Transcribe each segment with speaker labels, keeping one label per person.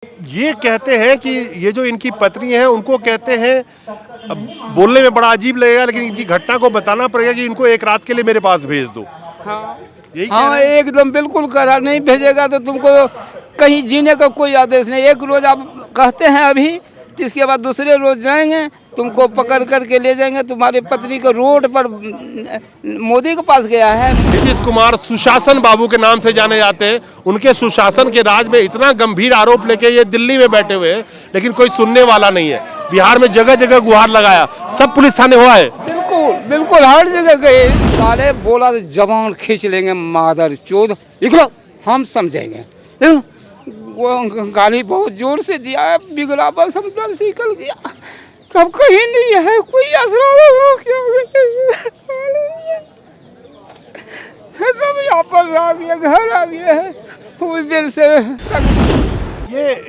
Speaker 1: ये कहते हैं कि ये जो इनकी पत्नी है उनको कहते हैं, अब बोलने में बड़ा अजीब लगेगा लेकिन इनकी घटना को बताना पड़ेगा कि इनको एक रात के लिए मेरे पास भेज दो।
Speaker 2: हाँ
Speaker 1: यही कह
Speaker 2: हाँ,
Speaker 1: रहे हैं?
Speaker 2: एकदम बिल्कुल करा, नहीं भेजेगा तो तुमको कहीं जीने का कोई आदेश नहीं। एक रोज आप कहते हैं अभी, तो इसके बाद दूसरे रोज जाएंगे, तुमको पकड़ करके ले जाएंगे। तुम्हारी पत्नी को रोड पर मोदी के पास गया है।
Speaker 1: नीतीश कुमार सुशासन बाबू के नाम से जाने जाते हैं। उनके सुशासन के राज में इतना गंभीर आरोप लेके ये दिल्ली में बैठे हुए हैं, लेकिन कोई सुनने वाला नहीं है। बिहार में जगह जगह गुहार लगाया, सब पुलिस थाने हुआ है।
Speaker 2: बिल्कुल बिल्कुल, हर जगह गए। साले बोला तो जवान खींच लेंगे, मादर चोद निकलो, हम समझेंगे। लेकिन वो गाली बहुत जोर से दिया है, बिगड़ा बस हम डर से निकल गया। कब कहीं नहीं है कोई असरा हो क्या, तब वापस आ गया, घर आ गया है उस दिन से।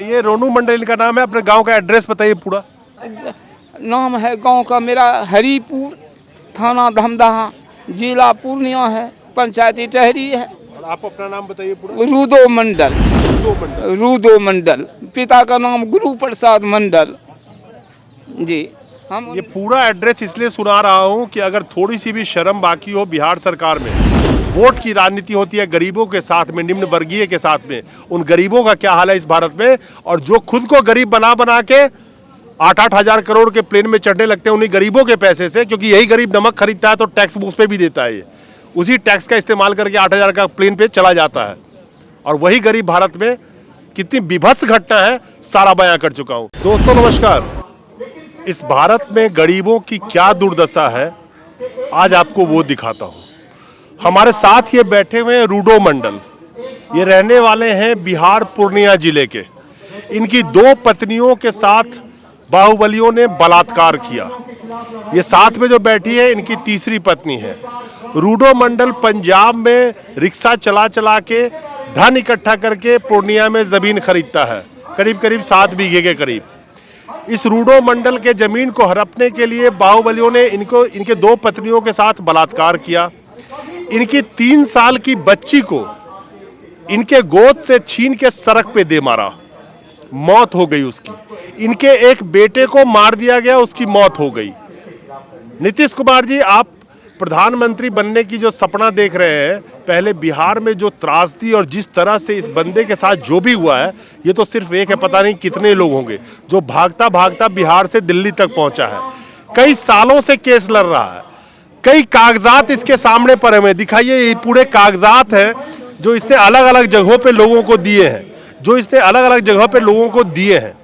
Speaker 1: ये रोनू मंडल का नाम है। अपने गांव का एड्रेस बताइए पूरा।
Speaker 2: नाम है गांव का मेरा हरीपुर, थाना धमदाहा, जिला पूर्णिया है, पंचायती टहरी है।
Speaker 1: और आप अपना नाम बताइए पूरा।
Speaker 2: रूदो मंडल। रूदो मंडल, पिता का नाम गुरु प्रसाद मंडल जी। हम
Speaker 1: ये पूरा एड्रेस इसलिए सुना रहा हूँ कि अगर थोड़ी सी भी शर्म बाकी हो बिहार सरकार में, वोट की राजनीति होती है गरीबों के साथ में, निम्न वर्गीय के साथ में। उन गरीबों का क्या हाल है इस भारत में, और जो खुद को गरीब बना बना के 8-8 हजार करोड़ के प्लेन में चढ़ने लगते हैं उन्हीं गरीबों के पैसे से, क्योंकि यही गरीब नमक खरीदता है तो टैक्स उस पे भी देता है। ये उसी टैक्स का इस्तेमाल करके 8 हजार का प्लेन पे चला जाता है। और वही गरीब भारत में कितनी विभत्स घटना है सारा बयां कर चुका हूं। दोस्तों नमस्कार। इस भारत में गरीबों की क्या दुर्दशा है आज आपको वो दिखाता हूं। हमारे साथ ये बैठे हुए हैं रूडो मंडल। ये रहने वाले हैं बिहार पूर्णिया जिले के। इनकी 2 पत्नियों के साथ बाहुबलियों ने बलात्कार किया। ये साथ में जो बैठी है इनकी तीसरी पत्नी है। रूडो मंडल पंजाब में रिक्शा चला चला के धन इकट्ठा करके पूर्णिया में जमीन खरीदता है, करीब करीब 7 बीघे के करीब। इस रूडो मंडल के जमीन को हड़पने के लिए बाहुबलियों ने इनके 2 पत्नियों के साथ बलात्कार किया। इनकी 3 साल की बच्ची को इनके गोद से छीन के सड़क पे दे मारा, मौत हो गई उसकी। इनके एक बेटे को मार दिया गया, उसकी मौत हो गई। नीतीश कुमार जी, आप प्रधानमंत्री बनने की जो सपना देख रहे हैं, पहले बिहार में जो त्रासदी और जिस तरह से इस बंदे के साथ जो भी हुआ है, ये तो सिर्फ एक है, पता नहीं कितने लोग होंगे जो भागता भागता बिहार से दिल्ली तक पहुंचा है। कई सालों से केस लड़ रहा है, कई कागजात इसके सामने पड़े हुए। दिखाइए, ये पूरे कागजात हैं जो इसने अलग अलग जगहों पे लोगों को दिए हैं, जो इसने अलग अलग जगहों पे लोगों को दिए हैं।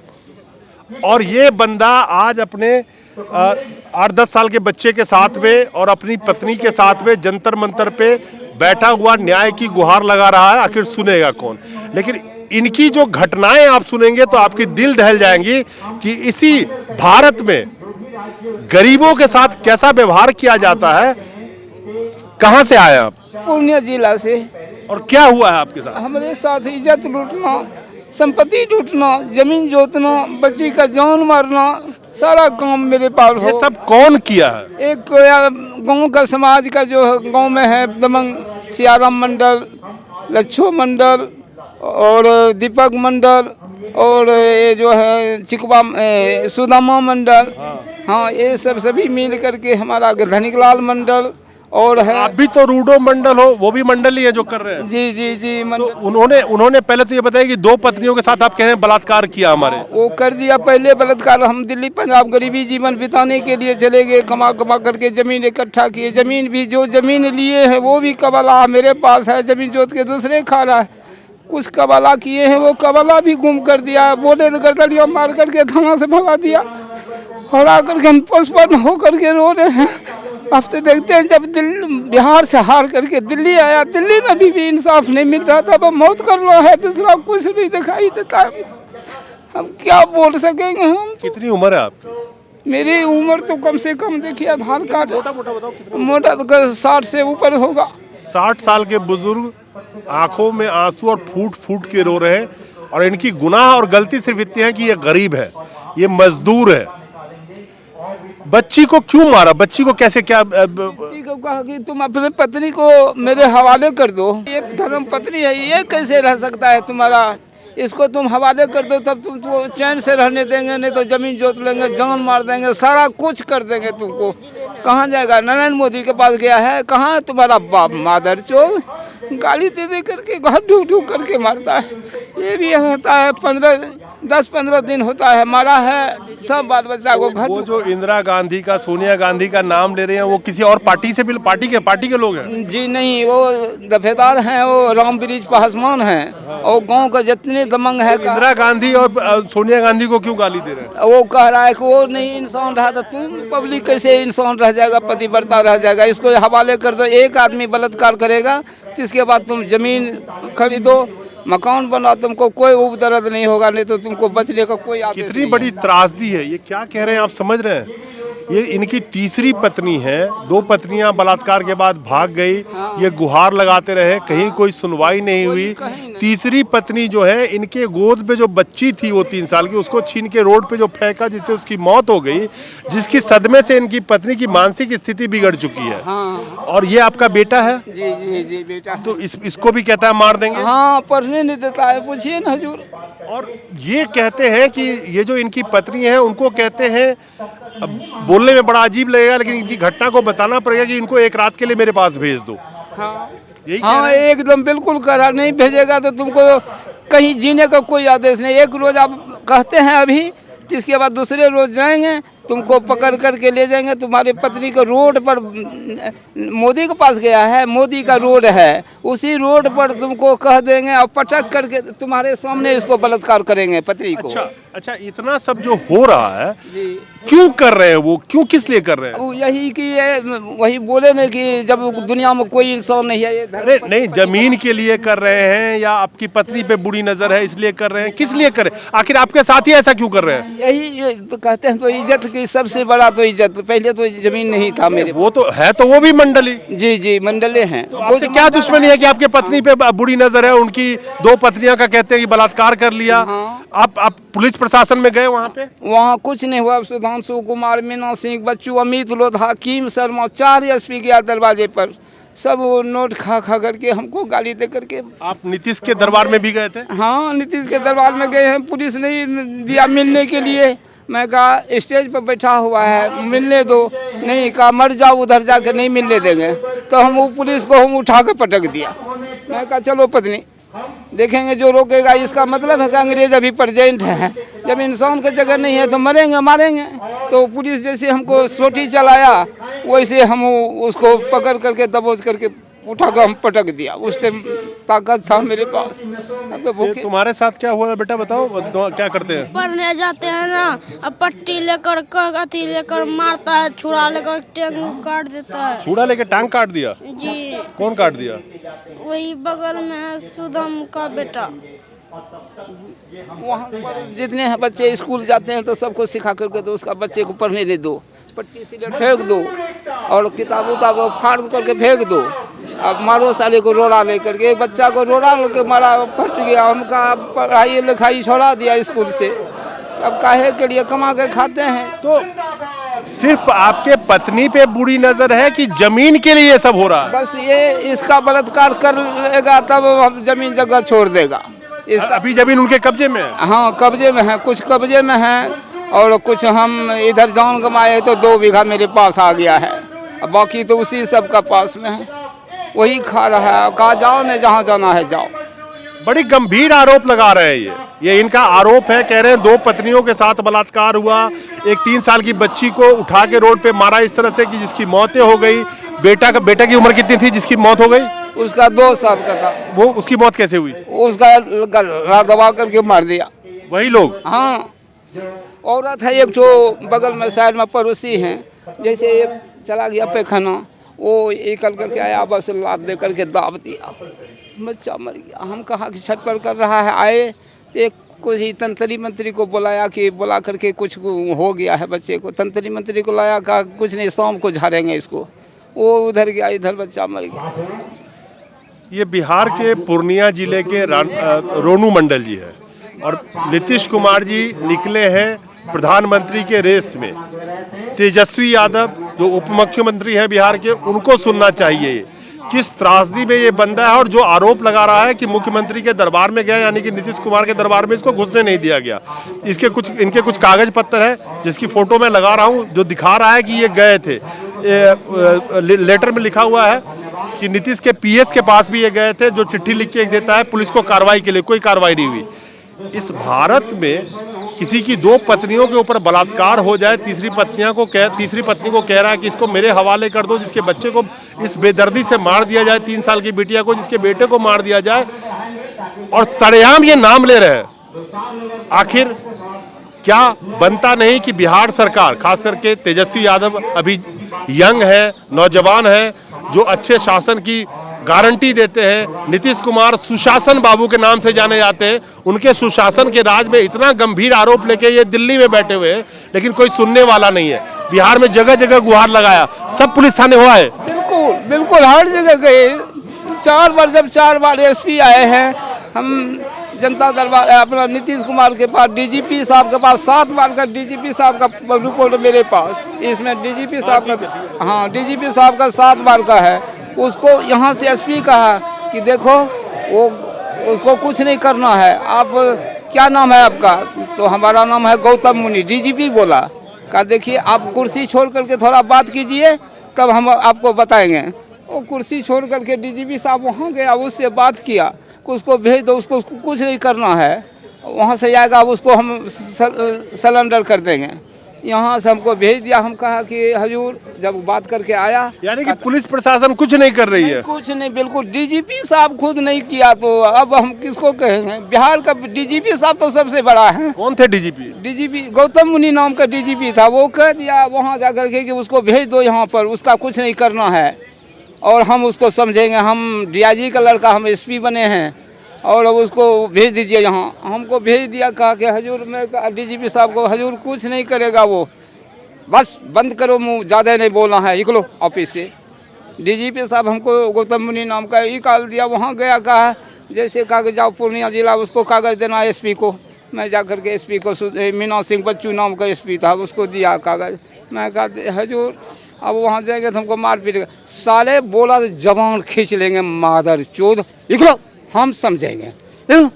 Speaker 1: और ये बंदा आज अपने 8-10 साल के बच्चे के साथ में और अपनी पत्नी के साथ में जंतर मंतर पे बैठा हुआ न्याय की गुहार लगा रहा है। आखिर सुनेगा कौन? लेकिन इनकी जो घटनाएं आप सुनेंगे तो आपकी दिल दहल जाएंगी कि इसी भारत में गरीबों के साथ कैसा व्यवहार किया जाता है। कहां से आए आप?
Speaker 2: पूर्णिया जिला से।
Speaker 1: और क्या हुआ है आपके साथ?
Speaker 2: हमारे साथ इज्जत लूटना, संपत्ति लूटना, जमीन जोतना, बच्ची का जान मारना, सारा काम मेरे पास हो।
Speaker 1: ये सब कौन किया है?
Speaker 2: एक गांव का समाज का जो गांव में है, दमंग सियाराम मंडल, लच्छो मंडल और दीपक मंडल और ये जो है चिकवा सुदामा मंडल, हाँ ये सब सभी मिल करके हमारा धनिकलाल मंडल और है।
Speaker 1: आप भी तो रूडो मंडल हो, वो भी मंडल ही है जो कर रहे हैं।
Speaker 2: जी जी जी
Speaker 1: तो उन्होंने पहले तो ये बताया कि 2 पत्नियों के साथ आप कह रहे हैं बलात्कार किया हमारे।
Speaker 2: वो कर दिया पहले बलात्कार। हम दिल्ली पंजाब गरीबी जीवन बिताने के लिए चले गए, कमा कमा करके जमीन इकट्ठा किए। जमीन भी जो जमीन लिए हैं वो भी कबला मेरे पास है, जमीन जोत के दूसरे खा रहा है। कुछ कबला किए हैं, वो कबला भी गुम कर दिया। बोले गर्दनिया मार करके थाना से भगा दिया और आकर के हम पोस्टपोर्न होकर के रो रहे हैं। अब तो देखते हैं, जब बिहार से हार करके दिल्ली आया, दिल्ली में भी इंसाफ नहीं मिल रहा था। अब मौत कर लो है, दूसरा कुछ नहीं दिखाई देता। हम क्या बोल सकेंगे? हम
Speaker 1: कितनी उम्र है आपकी?
Speaker 2: मेरी उम्र तो कम से कम देखिए, आधार कार्ड
Speaker 1: मोटा बताओ कितना?
Speaker 2: मोटा तो 60 से ऊपर होगा।
Speaker 1: 60 साल के बुजुर्ग आंखों में आंसू और फूट फूट के रो रहे हैं। और इनकी गुनाह और गलती सिर्फ इतनी है कि ये गरीब है, ये मजदूर है। बच्ची को क्यों मारा? बच्ची को कैसे? क्या
Speaker 2: बच्ची को कहा कि तुम अपने पत्नी को मेरे हवाले कर दो। ये धर्म पत्नी है, ये कैसे रह सकता है तुम्हारा? इसको तुम हवाले कर दो तब तुम तो चैन से रहने देंगे, नहीं तो जमीन जोत लेंगे, जान मार देंगे, सारा कुछ कर देंगे तुमको। कहाँ जाएगा? नरेंद्र मोदी के पास गया है, कहाँ तुम्हारा बाप मादर चोद गाली दे दे करके घर ढूक ढूक करके मारता है। ये भी होता है, 10-15 दिन होता है, मारा है सब बाल बच्चा को घर।
Speaker 1: वो जो इंदिरा गांधी का, सोनिया गांधी का नाम ले रहे हैं, वो किसी और पार्टी से भी, पार्टी के लोग हैं?
Speaker 2: जी नहीं, वो दफेदार हैं, वो राम ब्रिज पासवान हैं और गांव का जितने दमंग है।
Speaker 1: इंदिरा गांधी और सोनिया गांधी को क्यों गाली दे रहे हैं?
Speaker 2: वो कह रहा है कि वो नहीं इंसान रहा तो तुम पब्लिक कैसे इंसान रह जाएगा, पतिव्रता रह जाएगा। इसको हवाले कर दो, एक आदमी बलात्कार करेगा तो इसके बाद तुम जमीन खरीदो, मकान बनाओ, तुमको कोई उपदर्द नहीं होगा, नहीं तो तुमको बचने का कोई आदेश
Speaker 1: कितनी
Speaker 2: नहीं
Speaker 1: बड़ी
Speaker 2: है।
Speaker 1: त्रासदी है ये, क्या कह रहे हैं आप समझ रहे हैं? ये इनकी तीसरी पत्नी है, 2 पत्नियां बलात्कार के बाद भाग गई, ये गुहार लगाते रहे, कहीं कोई सुनवाई नहीं हुई। तीसरी पत्नी जो है, इनके गोद में जो बच्ची थी वो 3 साल की, उसको छीन के रोड पे जो फेंका, जिससे उसकी मौत हो गई, जिसकी सदमे से इनकी पत्नी की मानसिक स्थिति बिगड़ चुकी है।
Speaker 2: हाँ।
Speaker 1: और ये आपका बेटा है?
Speaker 2: जी जी जी बेटा।
Speaker 1: तो इसको भी कहता है मार देंगे?
Speaker 2: हाँ, पढ़ने नहीं देता है, पूछिए ना हजूर।
Speaker 1: और ये कहते हैं कि ये जो इनकी पत्नी है, उनको कहते हैं, अब बोलने में बड़ा अजीब लगेगा लेकिन इनकी घटना को बताना पड़ेगा कि इनको एक रात के लिए मेरे पास भेज दो।
Speaker 2: हाँ
Speaker 1: यही कह
Speaker 2: हाँ,
Speaker 1: रहे हैं?
Speaker 2: एकदम बिल्कुल करा, नहीं भेजेगा तो तुमको कहीं जीने का कोई आदेश नहीं। एक रोज आप कहते हैं अभी, तो इसके बाद दूसरे रोज जाएंगे, तुमको पकड़ करके ले जाएंगे। तुम्हारी पत्नी को रोड पर, मोदी के पास गया है, मोदी का रोड है, उसी रोड पर तुमको कह देंगे और पटक करके तुम्हारे सामने इसको बलात्कार करेंगे पत्नी को।
Speaker 1: अच्छा, इतना सब जो हो रहा है,
Speaker 2: जी,
Speaker 1: क्यों कर रहे हैं वो, क्यों किस लिए कर रहे हैं?
Speaker 2: वो यही कि ये वही बोले ना कि जब दुनिया में कोई इंसान नहीं है, ये
Speaker 1: अरे नहीं, जमीन के लिए कर रहे हैं या आपकी पत्नी पे बुरी नजर है इसलिए कर रहे हैं, किस लिए कर रहे हैं? आखिर आपके साथी ऐसा क्यों कर रहे हैं?
Speaker 2: यही ये तो कहते हैं, तो इज्जत की सबसे बड़ा तो इज्जत। पहले तो जमीन नहीं था मेरे।
Speaker 1: वो तो है, तो वो भी मंडली।
Speaker 2: जी जी, मंडले हैं।
Speaker 1: तो आपसे क्या दुश्मनी है कि आपके पत्नी पे बुरी नजर है? उनकी 2 पत्नियां का कहते हैं कि बलात्कार कर लिया। आप पुलिस प्रशासन में गए वहाँ पे?
Speaker 2: वहाँ कुछ नहीं हुआ। सुधांशु कुमार, मीना सिंह, बच्चू, अमित लोधा, हकीम शर्मा, 4 एसपी गया दरवाजे पर, सब वो नोट खा खा करके हमको गाली दे करके।
Speaker 1: आप नीतीश के दरबार में भी गए थे?
Speaker 2: हाँ, नीतीश के दरबार में गए हैं, पुलिस नहीं दिया मिलने के लिए। मैं कहा स्टेज पर बैठा हुआ है, मिलने दो। नहीं, कहा मर जाओ, उधर जाकर नहीं मिलने देंगे। तो हम वो पुलिस को हम उठा कर पटक दिया। मैं कहा चलो पत्नी, देखेंगे जो रोकेगा। इसका मतलब है कि अंग्रेज अभी प्रेजेंट है, जब इंसान की जगह नहीं है तो मरेंगे मारेंगे। तो पुलिस जैसे हमको सोटी चलाया, वैसे हम उसको पकड़ करके दबोच करके उठा कर हम पटक दिया। उस टाइम ताकत था मेरे पास।
Speaker 1: ये तुम्हारे साथ क्या हुआ बेटा, बताओ, तो क्या करते हैं?
Speaker 3: पढ़ने जाते हैं ना, अब पट्टी लेकर अथी लेकर मारता है, छुरा लेकर टांग काट देता है।
Speaker 1: छुरा लेके टांग काट दिया?
Speaker 3: जी,
Speaker 1: कौन काट दिया?
Speaker 3: वही बगल में है सुदम का बेटा।
Speaker 2: वहाँ पर जितने बच्चे स्कूल जाते हैं तो सबको सिखा करके दो, उसका बच्चे को पढ़ने नहीं दो, पट्टी सिलेट फेंक दो और किताब उताब फाड़ करके फेंक दो। अब मारो साले को रोड़ा लेकर के, एक बच्चा को रोड़ा लेकर मारा, फट गया। हमका पढ़ाई लिखाई छोड़ा दिया स्कूल से। अब काहे के लिए कमा के खाते हैं।
Speaker 1: तो सिर्फ आपके पत्नी पे बुरी नजर है कि जमीन के लिए ये सब हो रहा है?
Speaker 2: बस ये इसका बलात्कार कर लेगा तब हम जमीन जगह छोड़ देगा। इसका
Speaker 1: अभी जमीन उनके कब्जे में है?
Speaker 2: हाँ, कब्जे में है, कुछ कब्जे में है और कुछ हम इधर जान गंवाए तो 2 बीघा मेरे पास आ गया है। अब बाकी तो उसी सब का पास में है, वही खा रहा है। कहा जाओ न, जहाँ जाना है जाओ।
Speaker 1: बड़ी गंभीर आरोप लगा रहे हैं ये इनका आरोप है। कह रहे हैं 2 पत्नियों के साथ बलात्कार हुआ, एक 3 साल की बच्ची को उठा के रोड पे मारा इस तरह से कि जिसकी मौतें हो गई। बेटा की उम्र कितनी थी जिसकी मौत हो गई?
Speaker 2: उसका 2 साल का था।
Speaker 1: वो उसकी मौत कैसे हुई?
Speaker 2: उसका गला दबा करके मार दिया
Speaker 1: वही लोग?
Speaker 2: हाँ, औरत है एक जो बगल में साइड में पड़ोसी हैं, जैसे ये चला गया पैखाना, वो निकल करके आया, बस लात दे करके दाब दिया, बच्चा मर गया। हम कहा कि छटपट कर रहा है, आए तो एक कुछ ही तंत्री मंत्री को बुलाया कि बुला करके कुछ हो गया है बच्चे को। तंत्री मंत्री को लाया, कहा कुछ नहीं, शाम को झाड़ेंगे इसको। वो उधर गया, इधर बच्चा मर गया।
Speaker 1: ये बिहार के पूर्णिया जिले के रोनू मंडल जी है और नीतीश कुमार जी निकले हैं प्रधानमंत्री के रेस में। तेजस्वी यादव जो उप मुख्यमंत्री हैं बिहार के, उनको सुनना चाहिए किस त्रासदी में ये बंदा है और जो आरोप लगा रहा है कि मुख्यमंत्री के दरबार में गया, यानी कि नीतीश कुमार के दरबार में इसको घुसने नहीं दिया गया। इनके कुछ कागज पत्र है जिसकी फोटो मैं लगा रहा हूँ, जो दिखा रहा है कि ये गए थे। लेटर में लिखा हुआ है कि नीतीश के पीएस के पास भी ये गए थे, जो चिट्ठी लिख के देता है पुलिस को कार्रवाई के लिए। कोई कार्रवाई नहीं हुई। इस भारत में किसी की 2 पत्नियों के ऊपर बलात्कार हो जाए, तीसरी पत्नी को कह रहा है कि इसको मेरे हवाले कर दो, जिसके बच्चे को इस बेदर्दी से मार दिया जाए, 3 साल की बिटिया को, जिसके बेटे को मार दिया जाए, और सरेआम ये नाम ले रहे हैं। आखिर क्या बनता नहीं कि बिहार सरकार, खास करके तेजस्वी यादव अभी यंग है, नौजवान है, जो अच्छे शासन की गारंटी देते हैं। नीतीश कुमार सुशासन बाबू के नाम से जाने जाते हैं। उनके सुशासन के राज में इतना गंभीर आरोप लेके ये दिल्ली में बैठे हुए हैं, लेकिन कोई सुनने वाला नहीं है। बिहार में जगह जगह गुहार लगाया, सब पुलिस थाने हुआ है।
Speaker 2: बिल्कुल बिल्कुल, हर जगह गए। 4 बार एसपी आए हैं। हम जनता दरबार अपना नीतीश कुमार के पास, डीजीपी साहब के पास 7 बार का डीजीपी साहब का रिपोर्ट मेरे पास। इसमें डीजीपी साहब का, हाँ, डीजीपी साहब का 7 बार का है। उसको यहाँ से एसपी कहा कि देखो वो उसको कुछ नहीं करना है। आप क्या नाम है आपका? तो हमारा नाम है गौतम मुनि। डीजीपी बोला कहा देखिए आप कुर्सी छोड़ करके थोड़ा बात कीजिए, तब हम आपको बताएंगे। वो कुर्सी छोड़ करके डीजीपी साहब वहाँ गया, उससे बात किया, उसको भेज दो, उसको कुछ नहीं करना है, वहाँ से आएगा उसको हम सरेंडर कर देंगे। यहाँ से हमको भेज दिया। हम कहा कि हजूर, जब बात करके आया,
Speaker 1: यानी कि पुलिस प्रशासन कुछ नहीं कर रही है।
Speaker 2: कुछ नहीं, बिल्कुल। डीजीपी साहब खुद नहीं किया तो अब हम किसको कहेंगे? बिहार का डीजीपी साहब तो सबसे बड़ा है।
Speaker 1: कौन थे डीजीपी?
Speaker 2: डीजीपी गौतम मुनि नाम का डीजीपी था। वो कह दिया वहाँ जा करके कि उसको भेज दो यहाँ पर, उसका कुछ नहीं करना है और हम उसको समझेंगे। हम डीआईजी का लड़का, हम एसपी बने हैं और उसको भेज दीजिए यहाँ। हमको भेज दिया, कहा कि हजूर, मैं डीजीपी साहब को, हजूर कुछ नहीं करेगा वो, बस बंद करो मुँह, ज़्यादा नहीं बोलना है, निकलो ऑफिस से। डीजीपी साहब हमको गौतम मुनि नाम का ई काल दिया। वहाँ गया, कहा जैसे कागज जाओ पूर्णिया जिला, उसको कागज़ देना एसपी को। मैं जा करके एसपी को, मीना सिंह बच्चू नाम का एसपी था, उसको दिया कागज़। मैं कहा हजूर अब वहाँ जाएंगे तो हमको मार पीट, साले बोला तो जवान खींच लेंगे, मादर चोद, निकलो, हम समझेंगे। लेकिन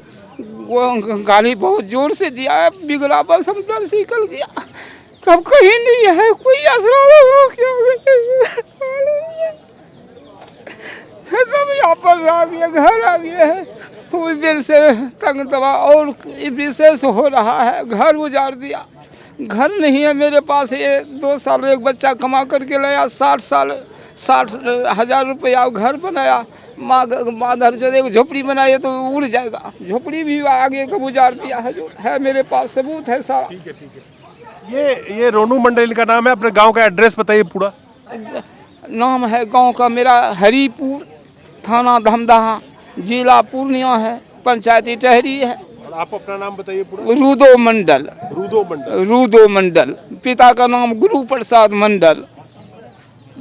Speaker 2: वो गाली बहुत जोर से दिया है, बिगड़ा बस, हम डर से निकल गया। कब कहीं नहीं है कोई असरा हो, क्या तब वापस आ गया, घर आ गया है। उस दिन से तंग तबाह और विशेष हो रहा है। घर उजाड़ दिया, घर नहीं है मेरे पास। ये 2 साल एक बच्चा कमा करके लाया, 60,000 रुपया घर बनाया। माँ धर से एक झोपड़ी बनाई तो उड़ जाएगा, झोपड़ी भी आगे कब उजाड़ दिया है मेरे पास सबूत है सारा।
Speaker 1: ठीक है। ये रोनू मंडल इनका नाम है। अपने गांव का एड्रेस बताइए पूरा।
Speaker 2: नाम है गांव का मेरा हरीपुर, थाना धमदाहा, जिला पूर्णिया है, पंचायती टहरी है।
Speaker 1: और आप अपना नाम बताइए पूरा।
Speaker 2: रूदो मंडल।
Speaker 1: रूदो मंडल।
Speaker 2: पिता का नाम गुरु प्रसाद मंडल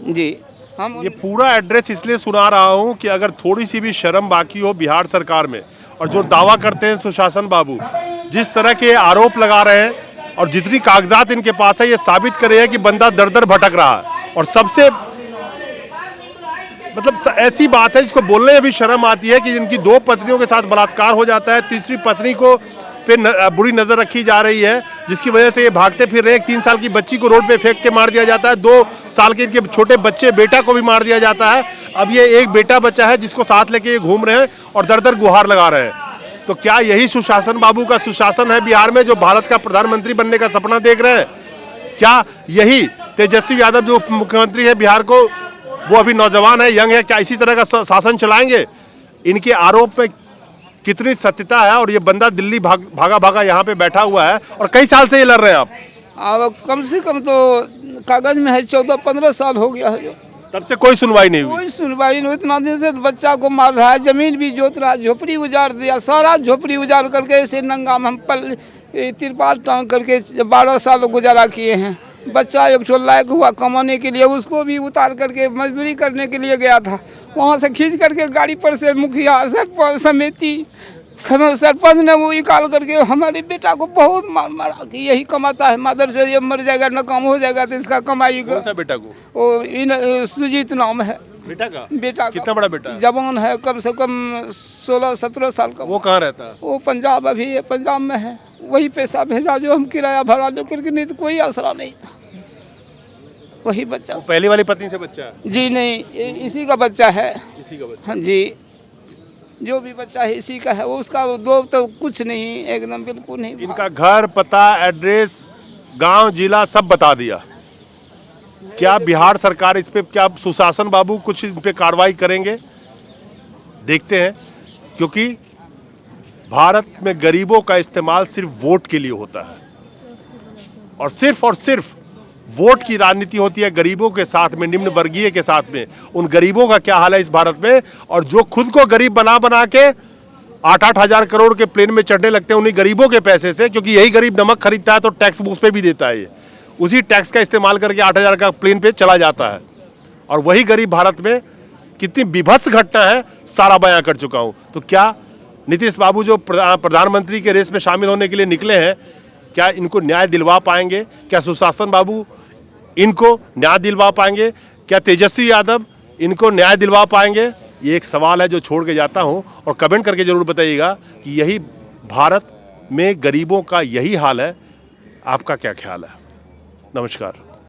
Speaker 2: जी। हम
Speaker 1: ये पूरा एड्रेस इसलिए सुना रहा हूँ कि अगर थोड़ी सी भी शर्म बाकी हो बिहार सरकार में, और जो दावा करते हैं सुशासन बाबू, जिस तरह के आरोप लगा रहे हैं और जितनी कागजात इनके पास है, ये साबित कर रहे हैं कि बंदा दर दर भटक रहा है। और सबसे मतलब ऐसी बात है जिसको बोलने में भी शर्म आती है कि जिनकी 2 पत्नियों के साथ बलात्कार हो जाता है, तीसरी पत्नी को पे बुरी नजर रखी जा रही है, जिसकी वजह से ये भागते फिर रहे हैं। 3 साल की बच्ची को रोड पे फेंक के मार दिया जाता है, 2 साल के इनके छोटे बच्चे बेटा को भी मार दिया जाता है। अब ये एक बेटा बच्चा है जिसको साथ लेके ये घूम रहे हैं और दर दर गुहार लगा रहे हैं। तो क्या यही सुशासन बाबू का सुशासन है बिहार में, जो भारत का प्रधानमंत्री बनने का सपना देख रहे हैं? क्या यही तेजस्वी यादव जो मुख्यमंत्री है बिहार को, वो अभी नौजवान है, यंग है, क्या इसी तरह का शासन चलाएंगे? इनके आरोप में कितनी सत्यता है? और ये बंदा दिल्ली भागा भागा यहाँ पे बैठा हुआ है और कई साल से ये लड़ रहे हैं। आप
Speaker 2: अब कम से कम तो कागज में है 14-15 साल हो गया है,
Speaker 1: तब से कोई सुनवाई नहीं हुई।
Speaker 2: कोई सुनवाई नहीं। इतना दिन से बच्चा को मार रहा है, जमीन भी जोत रहा है, झोपड़ी उजाड़ दिया, सारा झोपड़ी उजाड़ करके ऐसे नंगा हम तिरपाल टांग करके 12 साल गुजारा किए हैं। बच्चा एक ठो लायक हुआ कमाने के लिए, उसको भी उतार करके मजदूरी करने के लिए गया था। वहाँ से खींच करके गाड़ी पर से मुखिया, सरपंच, समिति, सरपंच ने वो निकाल करके हमारे बेटा को बहुत मारा कि यही कमाता है, मदर से ये मर जाएगा, नाकाम हो जाएगा तो इसका कमाई।
Speaker 1: कौन सा बेटा को?
Speaker 2: वो सुजीत नाम है।
Speaker 1: बेटा का?
Speaker 2: बेटा
Speaker 1: कितना
Speaker 2: का
Speaker 1: बड़ा बेटा है?
Speaker 2: जवान है, कम से कम 16-17 साल का।
Speaker 1: वो कहाँ रहता है?
Speaker 2: वो पंजाब, अभी ये पंजाब में है। वही पैसा भेजा जो हम किराया भरा लेकर के, नहीं तो कोई आसरा नहीं था। वही बच्चा।
Speaker 1: वो पहली वाली पत्नी से बच्चा है?
Speaker 2: जी नहीं, इसी का बच्चा है।
Speaker 1: इसी का बच्चा?
Speaker 2: हाँ जी, जो भी बच्चा है इसी का है। वो उसका दो तो कुछ नहीं, एकदम बिल्कुल नहीं।
Speaker 1: इनका घर, पता, एड्रेस, गांव, जिला सब बता दिया। क्या बिहार सरकार इस पे, क्या सुशासन बाबू कुछ इस पे कार्रवाई करेंगे? देखते हैं, क्योंकि भारत में गरीबों का इस्तेमाल सिर्फ वोट के लिए होता है और सिर्फ वोट की राजनीति होती है गरीबों के साथ में, निम्न वर्गीय के साथ में। उन गरीबों का क्या हाल है इस भारत में, और जो खुद को गरीब बना बना के 8-8 हजार करोड़ के प्लेन में चढ़ने लगते हैं उन्हीं गरीबों के पैसे से, क्योंकि यही गरीब नमक खरीदता है तो टैक्स उस पर भी देता है। ये उसी टैक्स का इस्तेमाल करके 8,000 का प्लेन पे चला जाता है, और वही गरीब भारत में कितनी विभत्स घटना है सारा बयां कर चुका हूं। तो क्या नीतीश बाबू जो प्रधानमंत्री के रेस में शामिल होने के लिए निकले हैं, क्या इनको न्याय दिलवा पाएंगे? क्या सुशासन बाबू इनको न्याय दिलवा पाएंगे? क्या तेजस्वी यादव इनको न्याय दिलवा पाएंगे? ये एक सवाल है जो छोड़ के जाता हूं, और कमेंट करके जरूर बताइएगा कि यही भारत में गरीबों का यही हाल है। आपका क्या ख्याल है? नमस्कार।